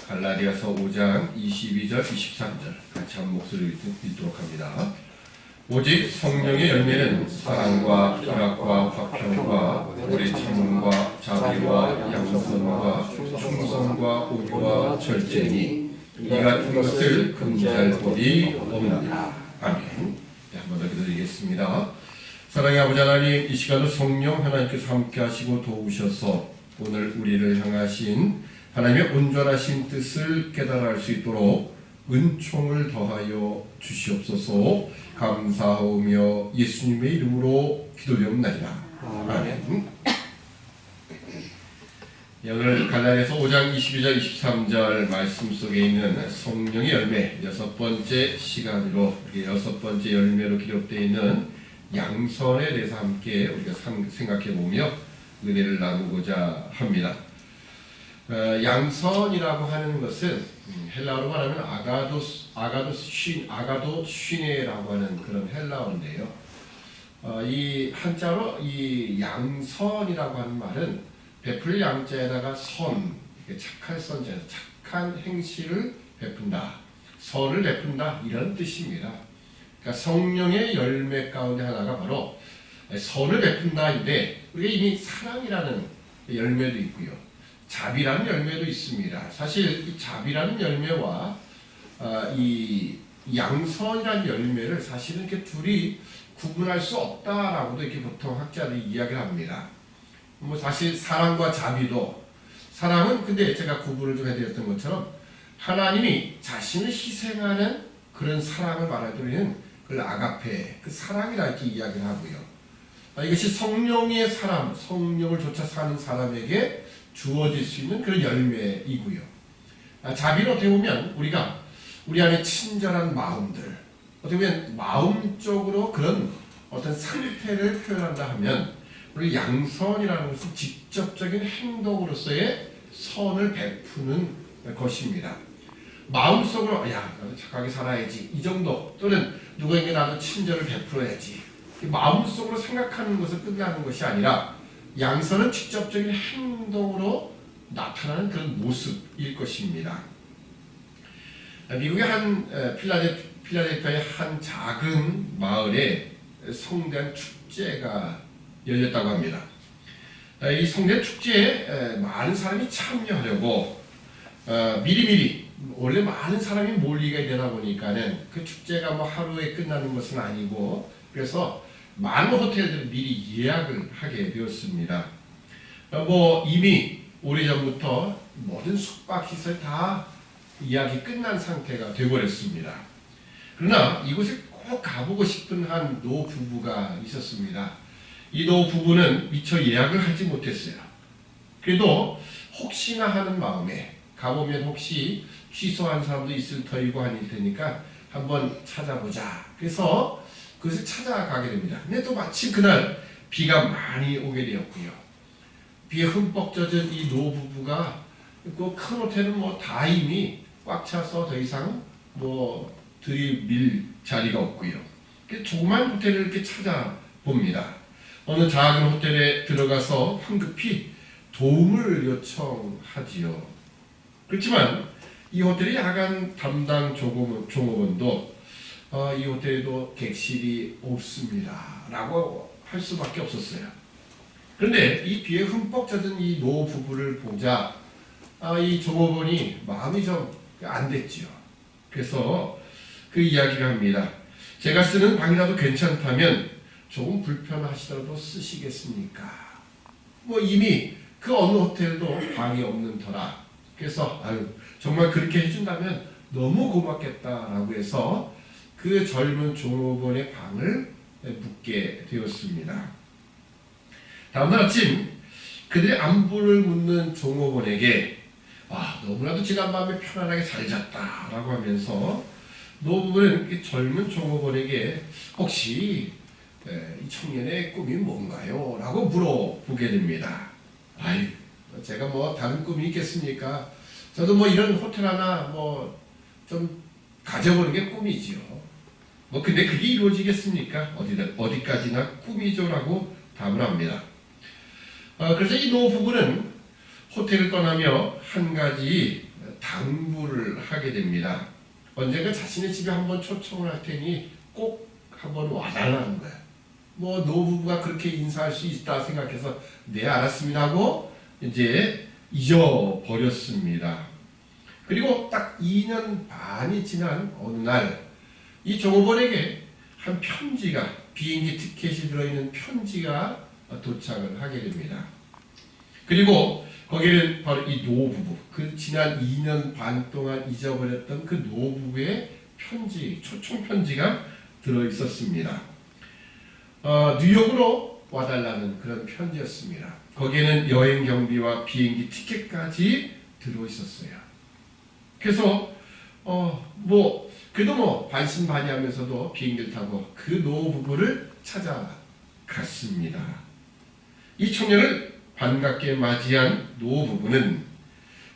갈라디아서 5장 22절 23절 같이 한 목소리 읽도록 합니다. 오직 성령의 열매는 사랑과 희락과 화평과 오래 참음과 자비와 양선과 충성과 온유와 절제니 이 같은 것을 금지할 법이 없나니. 아멘. 네, 한 번 더 기도드리겠습니다. 사랑의 아버지 하나님, 이 시간도 성령 하나님께서 함께 하시고 도우셔서 오늘 우리를 향하신 하나님의 온전하신 뜻을 깨달아 알 수 있도록 은총을 더하여 주시옵소서. 감사하며 예수님의 이름으로 기도드리옵나이다. 아멘. 오늘 갈라디아서 5장 22절 23절 말씀 속에 있는 성령의 열매, 여섯 번째 시간으로 여섯 번째 열매로 기록되어 있는 양선에 대해서 함께 우리가 생각해 보며 은혜를 나누고자 합니다. 양선이라고 하는 것은 헬라어로 말하면 아가도슈네라고 하는 그런 헬라어인데요. 이 한자로 이 양선이라고 하는 말은 베풀 양자에다가 선, 착한 선자에서 착한 행실을 베푼다, 선을 베푼다 이런 뜻입니다. 그러니까 성령의 열매 가운데 하나가 바로 선을 베푼다인데, 우리가 이미 사랑이라는 열매도 있고요, 자비라는 열매도 있습니다. 사실 이 자비라는 열매와 이 양선이라는 열매를 사실은 이렇게 둘이 구분할 수 없다라고도 이렇게 보통 학자들이 이야기를 합니다. 뭐 사실 사랑과 자비도, 사랑은 근데 제가 구분을 좀 해드렸던 것처럼 하나님이 자신을 희생하는 그런 사랑을 말할 때 우리는 그걸 아가페, 그 사랑이라 이렇게 이야기를 하고요. 이것이 성령의 사람, 성령을 쫓아 사는 사람에게 주어질 수 있는 그런 열매이고요. 자비는 어떻게 보면 우리 안에 친절한 마음들, 어떻게 보면 마음적으로 그런 어떤 상태를 표현한다 하면, 우리 양선이라는 것은 직접적인 행동으로서의 선을 베푸는 것입니다. 마음속으로 나도 착하게 살아야지 이 정도, 또는 누구에게 나도 친절을 베풀어야지, 마음속으로 생각하는 것을 끝나는 것이 아니라 양선은 직접적인 행동으로 나타나는 그런 모습일 것입니다. 미국의 한 필라델피아의 한 작은 마을에 성대한 축제가 열렸다고 합니다. 이 성대 축제에 많은 사람이 참여하려고 미리미리, 원래 많은 사람이 몰리게 되다 보니까는 그 축제가 뭐 하루에 끝나는 것은 아니고, 그래서 많은 호텔들이 미리 예약을 하게 되었습니다. 이미 오래전부터 모든 숙박시설 다 예약이 끝난 상태가 되어버렸습니다. 그러나 이곳에 꼭 가보고 싶은 한 노부부가 있었습니다. 이 노부부는 미처 예약을 하지 못했어요. 그래도 혹시나 하는 마음에 가보면 혹시 취소한 사람도 있을 터이고 아닐 테니까 한번 찾아보자. 그래서 그것을 찾아가게 됩니다. 근데 또 마침 그날 비가 많이 오게 되었고요. 비에 흠뻑 젖은 이 노부부가 그 큰 호텔은 다 이미 꽉 차서 더 이상 들이밀 자리가 없고요. 조그만 호텔을 이렇게 찾아봅니다. 어느 작은 호텔에 들어가서 황급히 도움을 요청하지요. 그렇지만 이 호텔의 야간 담당 종업원도 이 호텔에도 객실이 없습니다 라고 할 수밖에 없었어요. 그런데 이 비에 흠뻑 젖은 이 노부부를 보자 이 종업원이 마음이 좀 안 됐지요. 그래서 그 이야기를 합니다. 제가 쓰는 방이라도 괜찮다면 조금 불편하시더라도 쓰시겠습니까? 이미 그 어느 호텔도 방이 없는 터라. 그래서 정말 그렇게 해준다면 너무 고맙겠다라고 해서 그 젊은 종업원의 방을 묵게 되었습니다. 다음날 아침 그들의 안부를 묻는 종업원에게 너무나도 지난밤에 편안하게 잘 잤다라고 하면서 노부부는 젊은 종업원에게 혹시 이 청년의 꿈이 뭔가요? 라고 물어보게 됩니다. 제가 다른 꿈이 있겠습니까? 저도 이런 호텔 하나 좀 가져보는 게 꿈이지요. 근데 그게 이루어지겠습니까? 어디까지나 꿈이죠 라고 답을 합니다. 그래서 이 노부부는 호텔을 떠나며 한 가지 당부를 하게 됩니다. 언젠가 자신의 집에 한번 초청을 할 테니 꼭 한번 와달라는 거예요. 뭐 노부부가 그렇게 인사할 수 있다 생각해서 네 알았습니다 하고 이제 잊어버렸습니다. 그리고 딱 2년 반이 지난 어느 날 이 종업원에게 한 편지가, 비행기 티켓이 들어있는 편지가 도착을 하게 됩니다. 그리고 거기에는 바로 이 노부부, 그 지난 2년 반 동안 잊어버렸던 그 노부부의 편지, 초청 편지가 들어있었습니다. 뉴욕으로 와달라는 그런 편지였습니다. 거기에는 여행 경비와 비행기 티켓까지 들어있었어요. 그래서 그래도 반신반의하면서도 비행기를 타고 그 노부부를 찾아갔습니다. 이 청년을 반갑게 맞이한 노부부는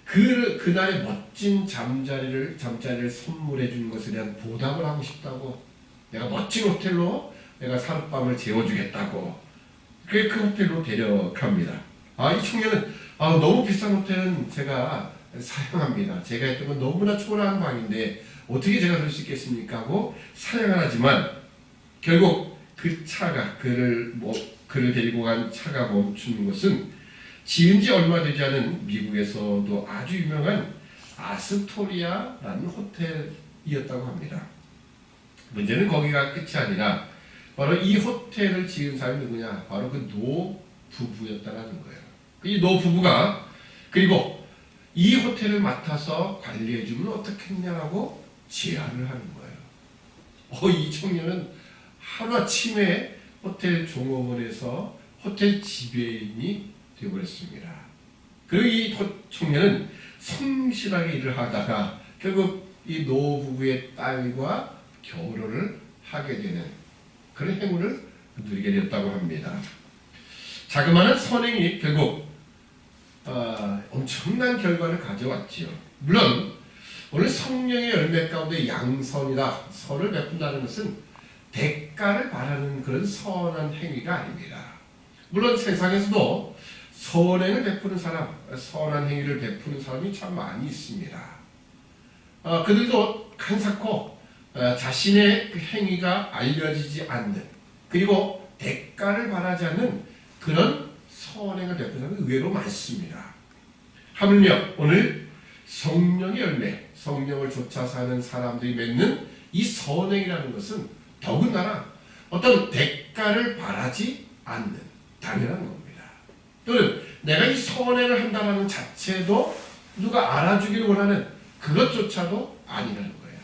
그날의 멋진 잠자리를 선물해 주는 것에 대한 보답을 하고 싶다고, 내가 멋진 호텔로 내가 하룻밤을 재워주겠다고 그 호텔로 데려갑니다. 이 청년은 너무 비싼 호텔은 제가 사양합니다. 제가 했던 건 너무나 초라한 방인데 어떻게 제가 그럴 수 있겠습니까 하고 사양을 하지만 결국 그 차가 그를 데리고 간 차가 멈추는 것은 지은 지 얼마 되지 않은 미국에서도 아주 유명한 아스토리아라는 호텔이었다고 합니다. 문제는 거기가 끝이 아니라 바로 이 호텔을 지은 사람이 누구냐? 바로 그 노부부였다는 거예요. 이 노부부가 그리고 이 호텔을 맡아서 관리해주면 어떻겠냐라고 제안을 하는 거예요. 이 청년은 하루아침에 호텔 종업원에서 호텔 지배인이 되어버렸습니다. 그리고 이 청년은 성실하게 일을 하다가 결국 이 노부부의 딸과 결혼을 하게 되는 그런 행운을 누리게 되었다고 합니다. 자그마한 선행이 결국 엄청난 결과를 가져왔지요. 물론 오늘 성령의 열매 가운데 양선이라 선을 베푼다는 것은 대가를 바라는 그런 선한 행위가 아닙니다. 물론 세상에서도 선행을 베푸는 사람, 선한 행위를 베푸는 사람이 참 많이 있습니다. 그들도 간사코 자신의 그 행위가 알려지지 않는, 그리고 대가를 바라지 않는 그런 선행을 베푸는 사람이 의외로 많습니다. 하물며 오늘 성령의 열매, 성령을 쫓아 사는 사람들이 맺는 이 선행이라는 것은 더군다나 어떤 대가를 바라지 않는 당연한 겁니다. 또는 내가 이 선행을 한다는 자체도 누가 알아주기를 원하는 그것조차도 아니라는 거예요.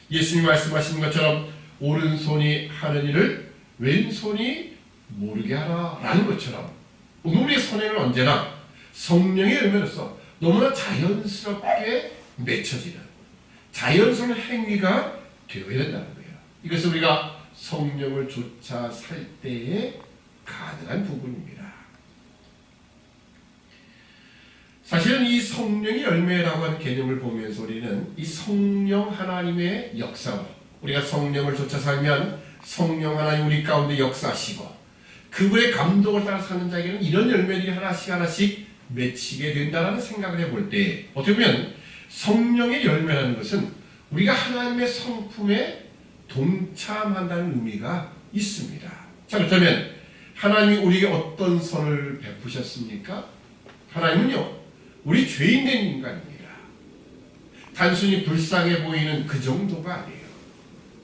예수님 말씀하신 것처럼 오른손이 하는 일을 왼손이 모르게 하라라는 것처럼 우리의 선행은 언제나 성령의 열매로서 너무나 자연스럽게 맺혀지는 자연스러운 행위가 되어야 된다는 거예요. 이것은 우리가 성령을 쫓아 살 때에 가능한 부분입니다. 사실은 이 성령의 열매라고 하는 개념을 보면서 우리는 이 성령 하나님의 역사로, 우리가 성령을 쫓아 살면 성령 하나님 우리 가운데 역사하시고 그분의 감동을 따라 사는 자에게는 이런 열매들이 하나씩 맺히게 된다는 생각을 해볼 때 어떻게 보면 성령의 열매라는 것은 우리가 하나님의 성품에 동참한다는 의미가 있습니다. 자, 그렇다면 하나님이 우리에게 어떤 선을 베푸셨습니까? 하나님은요, 우리 죄인된 인간입니다. 단순히 불쌍해 보이는 그 정도가 아니에요.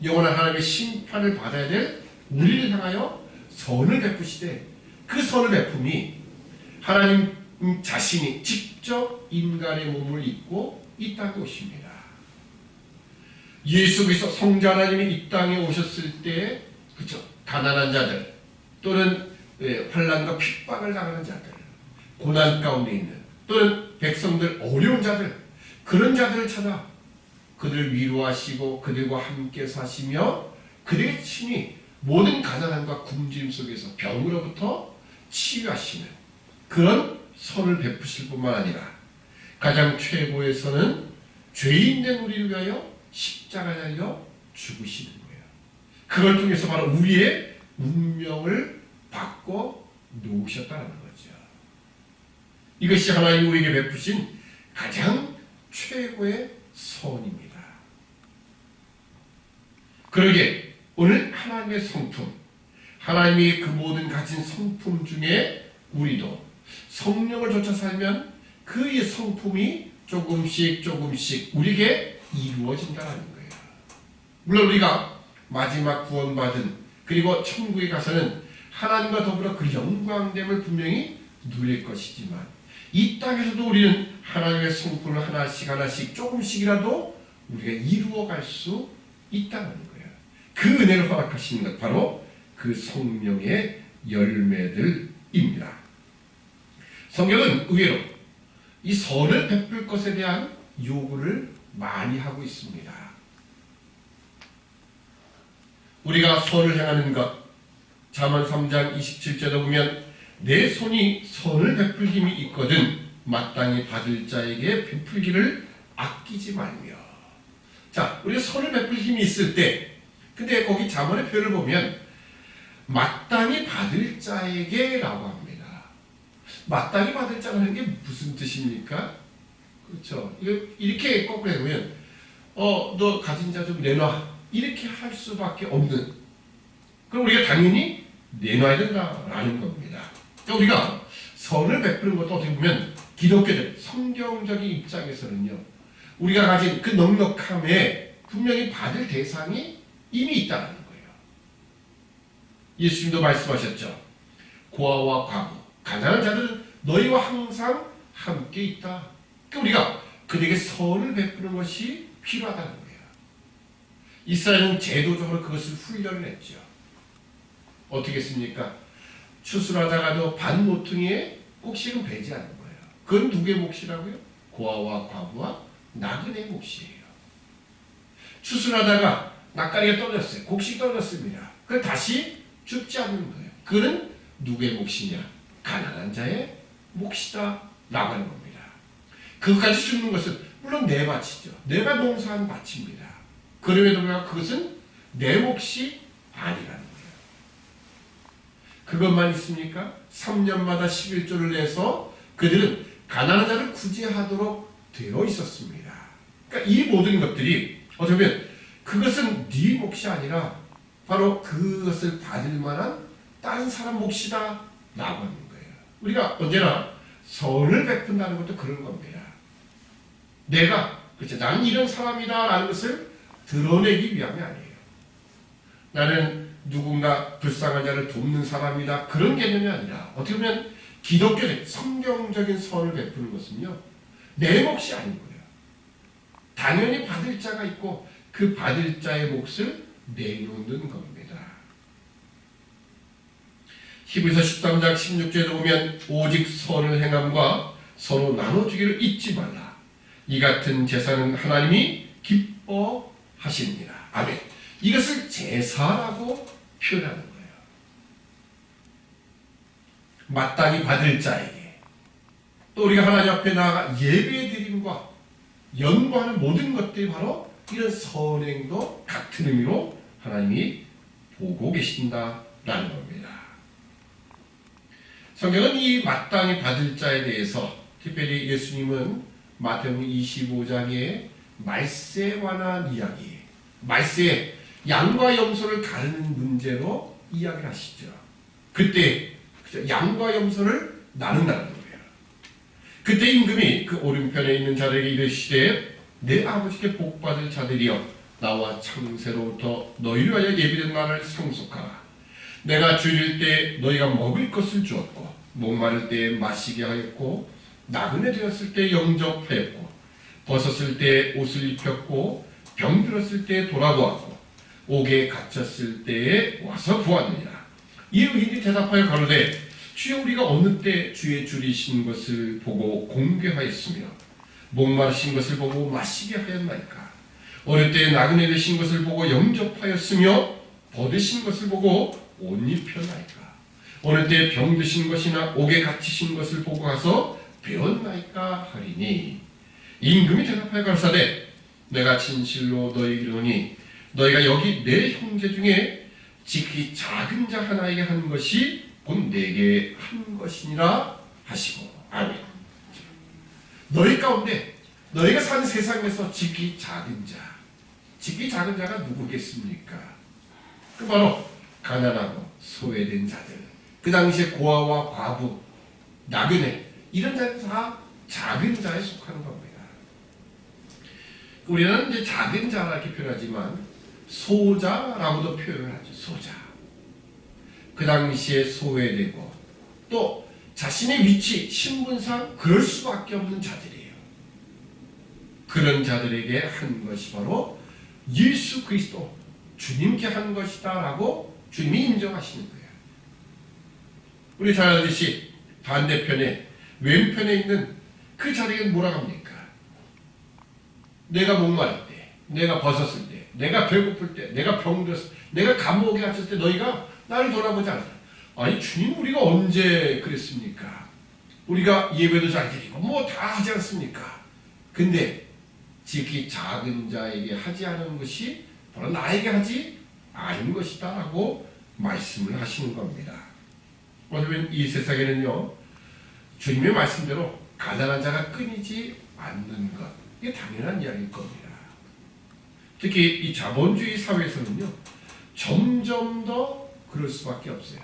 영원한 하나님의 심판을 받아야 될 우리를 향하여 선을 베푸시되 그 선을 베품이 하나님 자신이 직접 인간의 몸을 입고 이 땅에 오십니다. 예수 그리스도 성자 하나님이 이 땅에 오셨을 때 그렇죠, 가난한 자들 또는 환난과 핍박을 당하는 자들, 고난 가운데 있는 또는 백성들 어려운 자들, 그런 자들을 찾아 그들을 위로하시고 그들과 함께 사시며 그들의 친히 모든 가난함과 굶주림 속에서 병으로부터 치유하시는 그런 선을 베푸실 뿐만 아니라 가장 최고의 선은 죄인된 우리를 위하여 십자가에 달려 죽으시는 거예요. 그걸 통해서 바로 우리의 운명을 바꿔 놓으셨다는 거죠. 이것이 하나님 우리에게 베푸신 가장 최고의 선입니다. 그러기에 오늘 하나님의 성품, 하나님이 그 모든 가진 성품 중에 우리도 성령을 쫓아 살면 그의 성품이 조금씩 우리에게 이루어진다는 거예요. 물론 우리가 마지막 구원받은 그리고 천국에 가서는 하나님과 더불어 그 영광됨을 분명히 누릴 것이지만 이 땅에서도 우리는 하나님의 성품을 하나씩 조금씩이라도 우리가 이루어갈 수 있다는 거예요. 그 은혜를 허락하시는 것 바로 그 성령의 열매들입니다. 성경은 의외로 이 선을 베풀 것에 대한 요구를 많이 하고 있습니다. 우리가 선을 행하는 것, 잠언 3장 27절에 보면 내 손이 선을 베풀 힘이 있거든 마땅히 받을 자에게 베풀기를 아끼지 말며. 자, 우리가 선을 베풀 힘이 있을 때, 근데 거기 잠언의 표현을 보면 마땅히 받을 자에게 라고 합니다. 마땅히 받을 자라는 게 무슨 뜻입니까? 그렇죠. 이렇게 거꾸로 해보면 너 가진 자 좀 내놔 이렇게 할 수밖에 없는, 그럼 우리가 당연히 내놔야 된다라는 겁니다. 그러니까 우리가 선을 베푸는 것도 어떻게 보면 기독교적 성경적인 입장에서는요, 우리가 가진 그 넉넉함에 분명히 받을 대상이 이미 있다는 거예요. 예수님도 말씀하셨죠. 고아와 과부, 가난한 자들은 너희와 항상 함께 있다. 그러니까 우리가 그들에게 선을 베푸는 것이 필요하다는 거예요. 이스라엘은 제도적으로 그것을 훈련을 했죠. 어떻게 했습니까? 추수하다가도 반 모퉁이에 꼭씩은 베지 않는 거예요. 그건 누구의 몫이라고요? 고아와 과부와 나그네의 몫이에요. 추수하다가 낯가리가 떨어졌어요. 곡식 떨어졌습니다. 그걸 다시 줍지 않는 거예요. 그는 누구의 몫이냐? 가난한 자의 몫이다 라고 하는 겁니다. 그것까지 줍는 것은 물론 내 밭이죠. 내가 농사한 밭입니다. 그럼에도 불구하고 그것은 내 몫이 아니라는 거예요. 그것만 있습니까? 3년마다 11조를 내서 그들은 가난한 자를 구제하도록 되어 있었습니다. 그러니까 이 모든 것들이 어떻게 보면 그것은 네 몫이 아니라 바로 그것을 받을 만한 다른 사람 몫이다 라고 하는 거예요. 우리가 언제나 선을 베푼다는 것도 그런 겁니다. 내가 그렇죠. 나는 이런 사람이다 라는 것을 드러내기 위함이 아니에요. 나는 누군가 불쌍한 자를 돕는 사람이다 그런 개념이 아니라 어떻게 보면 기독교적 성경적인 선을 베푸는 것은요, 내 몫이 아닌 거예요. 당연히 받을 자가 있고 그 받을 자의 몫을 내놓는 겁니다. 히브리서 13장 16절에 보면 오직 선을 행함과 서로 나눠주기를 잊지 말라. 이 같은 제사는 하나님이 기뻐하십니다. 아멘. 이것을 제사라고 표현하는 거예요. 마땅히 받을 자에게, 또 우리가 하나님 앞에 나아가 예배드림과 연구하는 모든 것들이 바로 이런 선행도 같은 의미로 하나님이 보고 계신다라는 겁니다. 성경은 이 마땅히 받을 자에 대해서 특별히 예수님은 마태복음 25장에 말세에 관한 이야기, 말세에 양과 염소를 가르는 문제로 이야기를 하시죠. 그때 양과 염소를 나눈다는 거예요. 그때 임금이 그 오른편에 있는 자들에게 이르시되 내 아버지께 복받을 자들이여 나와 창세로부터 너희를 위하여 예비된 날을 상속하라. 내가 줄일 때 너희가 먹을 것을 주었고 목마를 때 마시게 하였고 나그네 되었을 때 영접하였고 벗었을 때 옷을 입혔고 병들었을 때 돌아보았고 옥에 갇혔을 때에 와서 보았느니라. 이 의인이 대답하여 가로되 주여 우리가 어느 때 주의 줄이신 것을 보고 공개하였으며 목마르신 것을 보고 마시게 하였나이까. 어느 때 나그네 되신 것을 보고 영접하였으며 벗으신 것을 보고 옷 입혔나이까. 어느 때 병드신 것이나 옥에 갇히신 것을 보고 가서 배웠나이까 하리니. 임금이 대답하여 가로사대 내가 진실로 너희에게 이르노니 너희가 여기 내 형제 중에 지극히 작은 자 하나에게 한 것이 곧 내게 한 것이니라 하시고. 아멘. 너희 가운데 너희가 사는 세상에서 지극히 작은 자, 지극히 작은 자가 누구겠습니까? 그 바로 가난하고 소외된 자들, 그 당시에 고아와 과부, 나그네 이런 자들 다 작은 자에 속하는 겁니다. 우리는 이제 작은 자라 이렇게 표현하지만 소자라고도 표현을 하죠. 소자. 그 당시에 소외되고 또 자신의 위치, 신분상 그럴 수밖에 없는 자들이에요. 그런 자들에게 한 것이 바로 예수 그리스도 주님께 한 것이다 라고 주님이 인정하시는 거예요. 우리 잘 알듯이 반대편에 왼편에 있는 그 자리에 뭐라고 합니까? 내가 목마를 때, 내가 벗었을 때, 내가 배고플 때, 내가 병들었을 때, 내가 감옥에 갇혔을 때 너희가 나를 돌아보지 않았다. 아니 주님 우리가 언제 그랬습니까? 우리가 예배도 잘 드리고 뭐 다 하지 않습니까? 근데 지극히 작은 자에게 하지 않은 것이 바로 나에게 하지 않은 것이다 라고 말씀을 하시는 겁니다. 어쩌면 이 세상에는요 주님의 말씀대로 가난한 자가 끊이지 않는 것, 이게 당연한 이야기일 겁니다. 특히 이 자본주의 사회에서는요 점점 더 그럴 수밖에 없어요.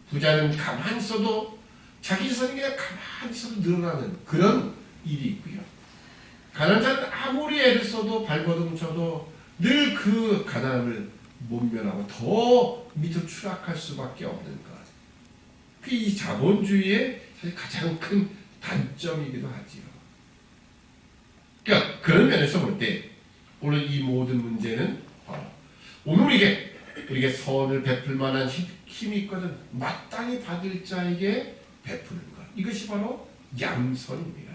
부자는 가만히 있어도 자기 재산이 그냥 가만히 있어도 늘어나는 그런 일이 있고요. 가난한 자는 아무리 애를 써도 발버둥 쳐도 늘 그 가난을 모면하고 더 밑으로 추락할 수밖에 없는 것. 그게 이 자본주의의 사실 가장 큰 단점이기도 하지요. 그러니까 그런 면에서 볼 때 오늘 이 모든 문제는 바로 오늘 우리에게 선을 베풀 만한 힘이 있거든 마땅히 받을 자에게 베푸는 것. 이것이 바로 양선입니다.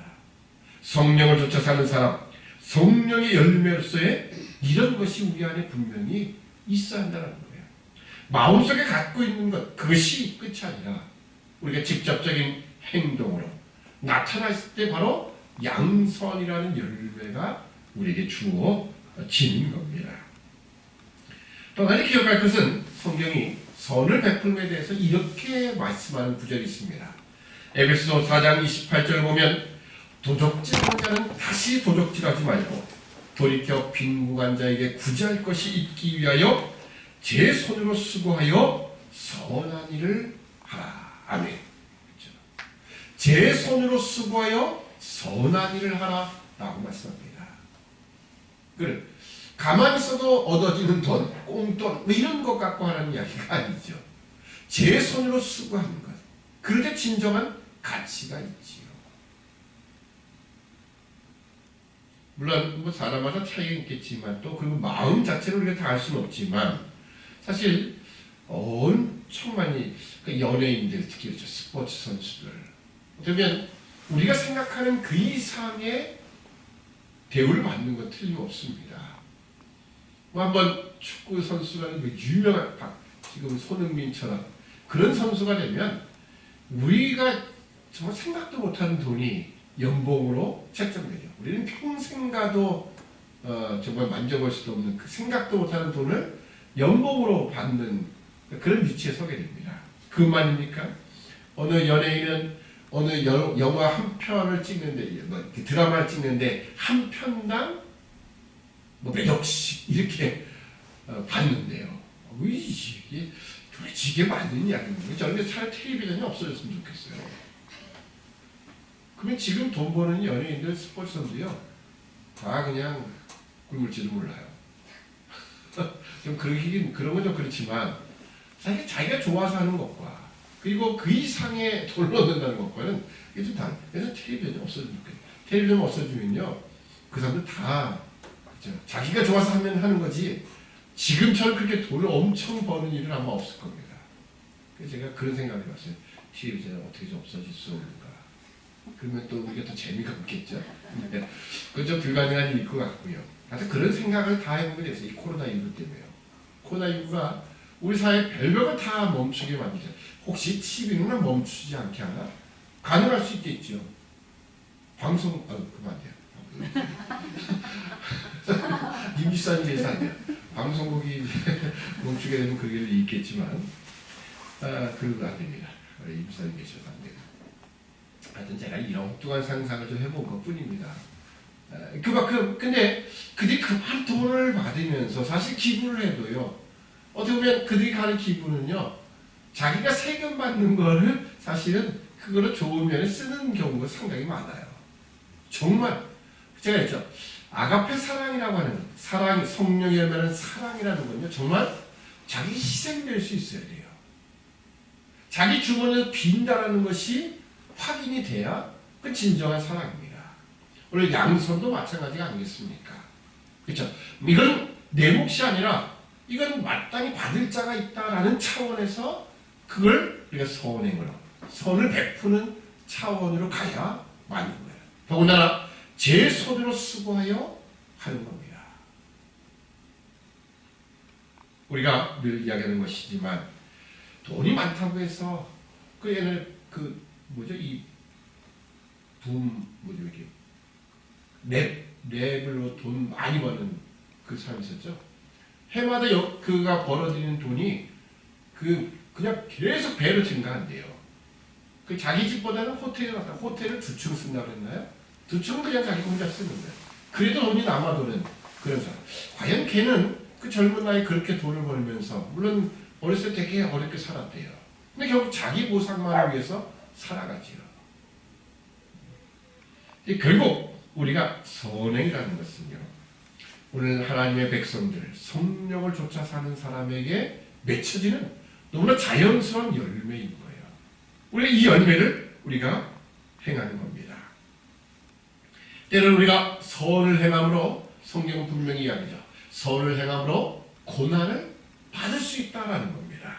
성령을 쫓아 사는 사람, 성령의 열매로서의 이런 것이 우리 안에 분명히 있어야 한다는 거예요. 마음속에 갖고 있는 것, 그것이 끝이 아니라 우리가 직접적인 행동으로 나타났을 때 바로 양선이라는 열매가 우리에게 주어지는 겁니다. 또 하나 기억할 것은 성경이 선을 베풀음에 대해서 이렇게 말씀하는 구절이 있습니다. 에베소서 4장 28절을 보면 도적질하는 자는 다시 도적질하지 말고 돌이켜 빈궁한 자에게 구제할 것이 있기 위하여 제 손으로 수고하여 선한 일을 하라. 아멘. 그렇죠? 제 손으로 수고하여 선한 일을 하라 라고 말씀합니다. 그래, 가만히 있어도 얻어지는 돈, 꽁돈 뭐 이런 것 갖고 하는 이야기가 아니죠. 제 손으로 수고하는 것, 그럴 때 진정한 가치가 있지요. 물론 뭐 사람마다 차이가 있겠지만 또 그 마음 자체를 우리가 다 알 수는 없지만 사실 엄청 많이 그 연예인들 특히 그렇죠. 스포츠 선수들 그러면 우리가 생각하는 그 이상의 대우를 받는 건 틀림없습니다. 뭐 한번 축구 선수라는 그 유명한 지금 손흥민처럼 그런 선수가 되면 우리가 정말 생각도 못하는 돈이 연봉으로 책정되죠. 우리는 평생 가도 정말 만져볼 수도 없는 그 생각도 못하는 돈을 연봉으로 받는 그런 위치에 서게 됩니다. 그것만입니까? 어느 연예인은 어느 영화 한 편을 찍는데 뭐 드라마를 찍는데 한 편당 뭐 몇 억씩 이렇게 받는데요. 이게 도대체 이게 맞는 이야기입니까? 저는 차라리 텔레비전이 없어졌으면 좋겠어요. 그러면 지금 돈 버는 연예인들 스포츠 선수요 다 그냥 굶을지도 몰라요. 좀 그런 건 좀 그렇지만 사실 자기가 좋아서 하는 것과 그리고 그 이상의 돈을 얻는다는 것과는 이게 좀 다른. 그래서 텔레비전이 없어지면 텔레비전 없어지면요 그 사람들 다 그렇죠? 자기가 좋아서 하는 거지 지금처럼 그렇게 돈을 엄청 버는 일은 아마 없을 겁니다. 그래서 제가 그런 생각을 해봤어요. 텔레비전이 어떻게 좀 없어질 수 없는가. 그러면 또 우리가 더 재미가 없겠죠. 그건 좀 불가능한 일일 것 같고요. 하여튼 그런 생각을 다 해보게 됐어요. 이 코로나19 때문에요. 코로나19가 우리 사회 별별걸 다 멈추게 만들죠. 혹시 TV는 멈추지 않게 하나? 가능할 수 있겠죠. 방송, 그만 안 돼요. 임지사님 위해서 안 돼요. 방송국이 멈추게 되면 그 길을 있겠지만, 그거 안 됩니다. 임지사님 계셔서 안 돼요. 하여튼 제가 이런 엉뚱한 상상을 좀 해본 것 뿐입니다. 그만큼 근데 그들이 그만 돈을 받으면서 사실 기부를 해도요. 어떻게 보면 그들이 가는 기부는요. 자기가 세금 받는 거를 사실은 그거를 좋은 면에 쓰는 경우가 상당히 많아요. 정말 제가 했죠. 아가페 사랑이라고 하는 사랑, 성령이 열매는 사랑이라는 건요. 정말 자기 희생될 수 있어야 돼요. 자기 주머니를 빈다라는 것이 확인이 돼야 그 진정한 사랑입니다. 오늘 양손도 마찬가지가 아니겠습니까? 그렇죠? 이건 내 몫이 아니라 이건 마땅히 받을 자가 있다라는 차원에서 그걸 우리가 선행으로 선을 베푸는 차원으로 가야 맞는 거예요. 더군다나 제 손으로 수고하여 하는 겁니다. 우리가 늘 이야기하는 것이지만 돈이 많다고 해서 그 얘는 그 뭐죠 이 뭐죠 이렇게 랩으로 돈 많이 버는 그 사람이 있었죠. 해마다 그가 벌어들이는 돈이 그냥 계속 배로 증가한대요. 그 자기 집보다는 호텔을 2층 쓴다고 했나요? 2층은 그냥 자기 혼자 쓰는 거예요. 그래도 돈이 남아도는 그런 사람. 과연 걔는 그 젊은 나이에 그렇게 돈을 벌면서 물론 어렸을 때 되게 어렵게 살았대요. 근데 결국 자기 보상만을 위해서 살아가지요. 결국 우리가 선행이라는 것은요. 오늘 하나님의 백성들, 성령을 쫓아 사는 사람에게 맺혀지는 너무나 자연스러운 열매인 거예요. 우리가 이 열매를 우리가 행하는 겁니다. 때로는 우리가 선을 행함으로 성경은 분명히 이야기죠. 선을 행함으로 고난을 받을 수 있다는 겁니다.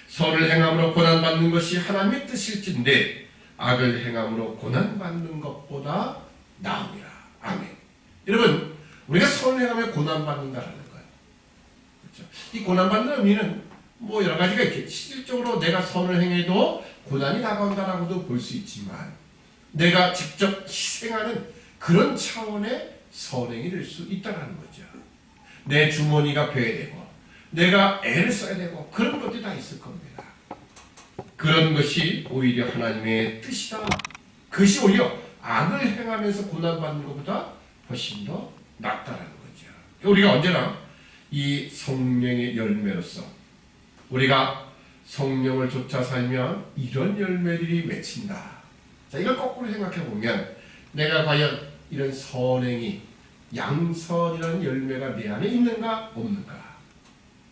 선을 행함으로 고난받는 것이 하나님의 뜻일진데 악을 행함으로 고난받는 것보다 나으니라. 아멘. 여러분, 우리가 선을 행하며 고난받는다라는 거예요. 그렇죠? 이 고난받는 의미는 뭐 여러 가지가 있겠죠. 실질적으로 내가 선을 행해도 고난이 다가온다라고도 볼 수 있지만 내가 직접 희생하는 그런 차원의 선행이 될 수 있다는 거죠. 내 주머니가 배되고 내가 애를 써야 되고 그런 것들이 다 있을 겁니다. 그런 것이 오히려 하나님의 뜻이다. 그것이 오히려 악을 행하면서 고난받는 것보다 훨씬 더 낫다라는 거죠. 우리가 언제나 이 성령의 열매로서 우리가 성령을 쫓아 살면 이런 열매들이 맺힌다. 자, 이걸 거꾸로 생각해 보면 내가 과연 이런 선행이 양선이라는 열매가 내 안에 있는가 없는가,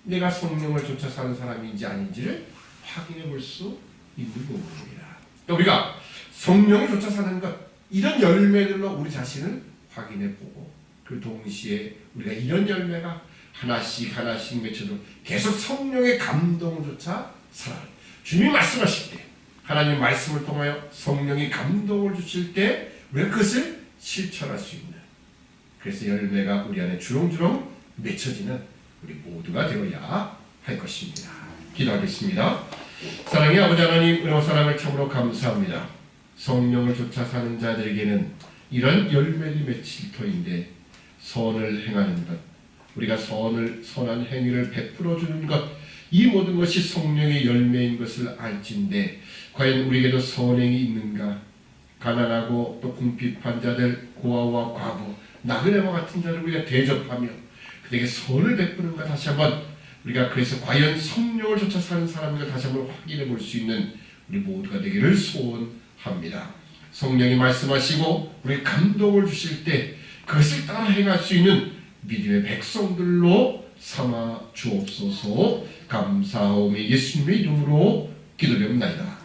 내가 성령을 쫓아 사는 사람인지 아닌지를 확인해 볼 수 있는 부분입니다. 우리가 성령을 쫓아 사는 것, 이런 열매들로 우리 자신을 확인해 보고 그 동시에 우리가 이런 열매가 하나씩 하나씩 맺혀도 계속 성령의 감동을 쫓아 살아가는, 주님이 말씀하실 때 하나님 말씀을 통하여 성령이 감동을 주실 때 우리가 그것을 실천할 수 있는, 그래서 열매가 우리 안에 주렁주렁 맺혀지는 우리 모두가 되어야 할 것입니다. 기도하겠습니다. 사랑의 아버지 하나님, 은혜와 사랑을 참으로 감사합니다. 성령을 쫓아 사는 자들에게는 이런 열매를 맺힐 터인데 선을 행하는 것, 우리가 선한 행위를 베풀어 주는 것, 이 모든 것이 성령의 열매인 것을 알진데 과연 우리에게도 선행이 있는가? 가난하고 또 궁핍한 자들, 고아와 과부, 나그네와 같은 자를 우리가 대접하며 그들에게 선을 베푸는가, 다시 한번 우리가 그래서 과연 성령을 쫓아 사는 사람인가 다시 한번 확인해 볼 수 있는 우리 모두가 되기를 소원합니다. 성령이 말씀하시고 우리 감동을 주실 때 그것을 따라 행할 수 있는 믿음의 백성들로 삼아 주옵소서. 감사하오며 예수님의 이름으로 기도드립니다.